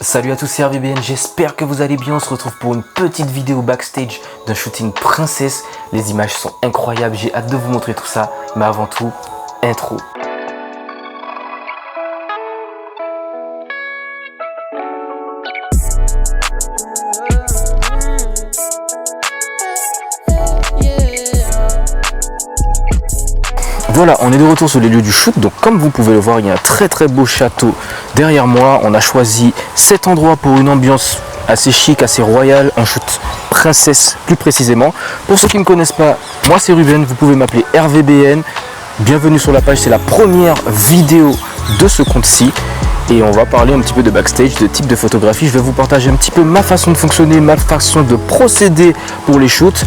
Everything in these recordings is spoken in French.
Salut à tous, c'est RVBN, j'espère que vous allez bien. On se retrouve pour une petite vidéo backstage d'un shooting princesse. Les images sont incroyables, j'ai hâte de vous montrer tout ça. Mais avant tout, intro. Voilà, on est de retour sur les lieux du shoot. Donc comme vous pouvez le voir, il y a un très beau château derrière moi. On a choisi cet endroit pour une ambiance assez chic, assez royale, un shoot princesse plus précisément. Pour ceux qui ne me connaissent pas, moi c'est Ruben, vous pouvez m'appeler RVBN. Bienvenue sur la page, c'est la première vidéo de ce compte-ci. Et on va parler un petit peu de backstage, de type de photographie. Je vais vous partager un petit peu ma façon de fonctionner, ma façon de procéder pour les shoots.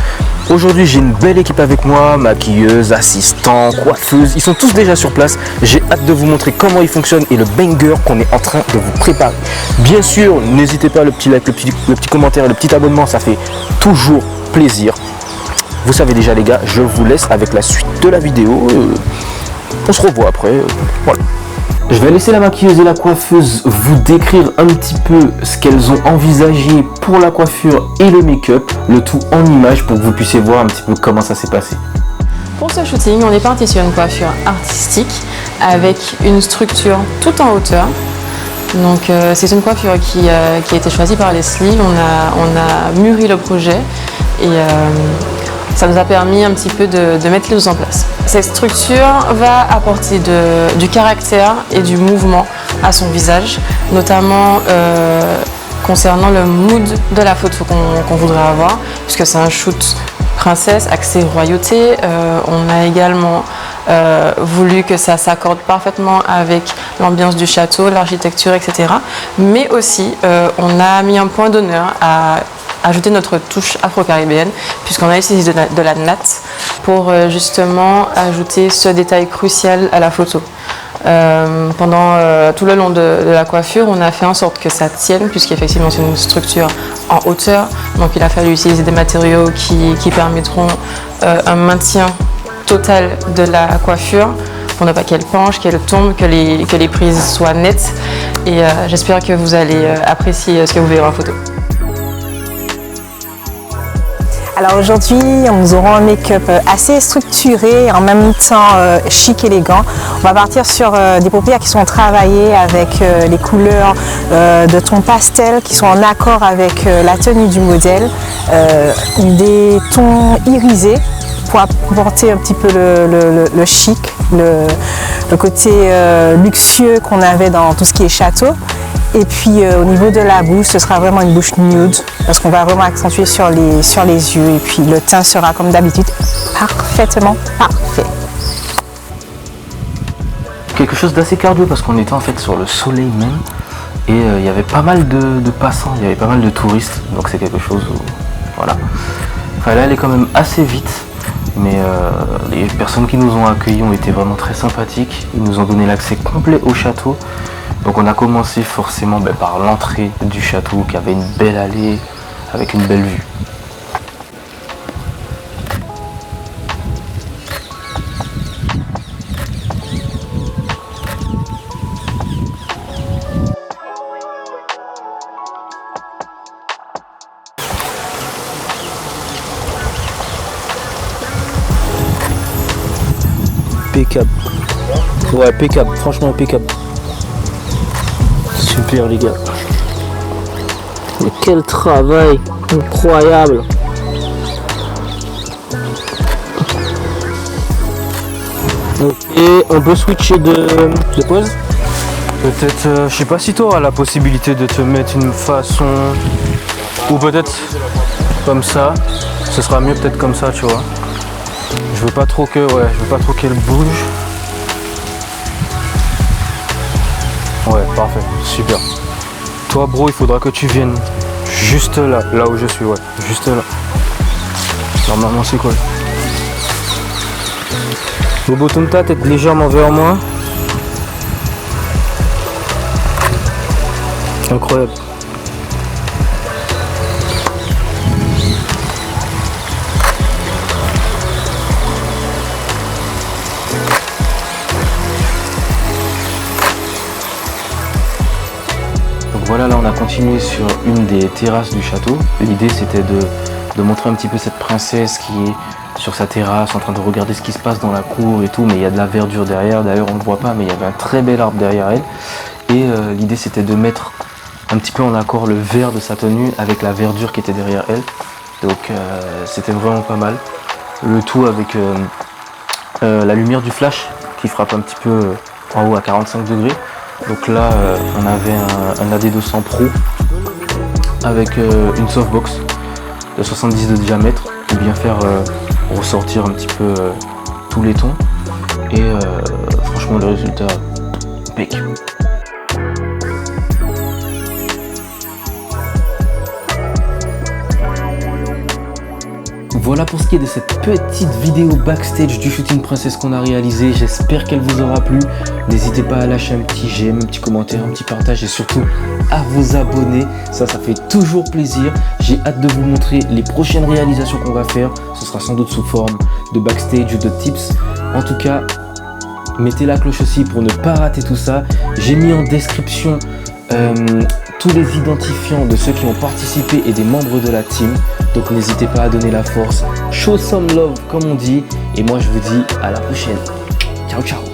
Aujourd'hui, j'ai une belle équipe avec moi, maquilleuse, assistant, coiffeuse. Ils sont tous déjà sur place. J'ai hâte de vous montrer comment ils fonctionnent et le banger qu'on est en train de vous préparer. Bien sûr, n'hésitez pas, le petit like, le petit commentaire, le petit abonnement, ça fait toujours plaisir. Vous savez déjà les gars, je vous laisse avec la suite de la vidéo. On se revoit après. Voilà. Je vais laisser la maquilleuse et la coiffeuse vous décrire un petit peu ce qu'elles ont envisagé pour la coiffure et le make-up, le tout en images pour que vous puissiez voir un petit peu comment ça s'est passé. Pour ce shooting, on est parti sur une coiffure artistique avec une structure tout en hauteur. Donc c'est une coiffure qui a été choisie par Leslie. On a mûri le projet et ça nous a permis un petit peu de mettre les choses en place. Cette structure va apporter du caractère et du mouvement à son visage, notamment concernant le mood de la photo qu'on voudrait avoir, puisque c'est un shoot princesse, axé royauté. On a également voulu que ça s'accorde parfaitement avec l'ambiance du château, l'architecture, etc. Mais aussi, on a mis un point d'honneur à ajouter notre touche afro-caribéenne, puisqu'on a utilisé de la natte pour justement ajouter ce détail crucial à la photo. Pendant tout le long de la coiffure, on a fait en sorte que ça tienne, puisqu'effectivement c'est une structure en hauteur, donc il a fallu utiliser des matériaux qui permettront un maintien total de la coiffure, pour ne pas qu'elle penche, qu'elle tombe, que les prises soient nettes, et j'espère que vous allez apprécier ce que vous verrez en photo. Alors aujourd'hui, nous aurons un make-up assez structuré et en même temps chic, élégant. On va partir sur des paupières qui sont travaillées avec les couleurs de tons pastel qui sont en accord avec la tenue du modèle, des tons irisés pour apporter un petit peu le chic, le côté luxueux qu'on avait dans tout ce qui est château. Et puis au niveau de la bouche, ce sera vraiment une bouche nude parce qu'on va vraiment accentuer sur les yeux et puis le teint sera comme d'habitude parfaitement parfait. Quelque chose d'assez cardio parce qu'on était en fait sur le soleil même et il y avait pas mal de passants, il y avait pas mal de touristes, donc c'est quelque chose où voilà. Fallait aller quand même assez vite, mais les personnes qui nous ont accueillis ont été vraiment très sympathiques, ils nous ont donné l'accès complet au château. Donc on a commencé forcément par l'entrée du château qui avait une belle allée avec une belle vue. Impeccable. Ouais, impeccable, franchement impeccable. Super les gars. Mais quel travail incroyable. Ok, on peut switcher de pose. Peut-être, je sais pas si tu auras la possibilité de te mettre une façon ou peut-être comme ça. Ce sera mieux peut-être comme ça, tu vois. Je veux pas trop qu'elle bouge. Ouais, parfait, super. Toi, bro, il faudra que tu viennes juste là où je suis, ouais, juste là. Normalement, c'est quoi? Bobo, tourne ta tête légèrement vers moi. Incroyable. Voilà, là on a continué sur une des terrasses du château. L'idée c'était de montrer un petit peu cette princesse qui est sur sa terrasse en train de regarder ce qui se passe dans la cour et tout, mais il y a de la verdure derrière. D'ailleurs on ne le voit pas, mais il y avait un très bel arbre derrière elle. Et l'idée c'était de mettre un petit peu en accord le vert de sa tenue avec la verdure qui était derrière elle. Donc c'était vraiment pas mal. Le tout avec la lumière du flash qui frappe un petit peu en haut à 45 degrés. Donc là on avait un AD200 Pro avec une softbox de 70 de diamètre pour bien faire ressortir un petit peu tous les tons. Et franchement le résultat pique. Voilà pour ce qui est de cette petite vidéo backstage du shooting princesse qu'on a réalisé. J'espère qu'elle vous aura plu. N'hésitez pas à lâcher un petit j'aime, un petit commentaire, un petit partage et surtout à vous abonner. Ça fait toujours plaisir. J'ai hâte de vous montrer les prochaines réalisations qu'on va faire. Ce sera sans doute sous forme de backstage ou de tips. En tout cas, mettez la cloche aussi pour ne pas rater tout ça. J'ai mis en description tous les identifiants de ceux qui ont participé et des membres de la team. Donc n'hésitez pas à donner la force. Show some love comme on dit. Et moi je vous dis à la prochaine. Ciao ciao.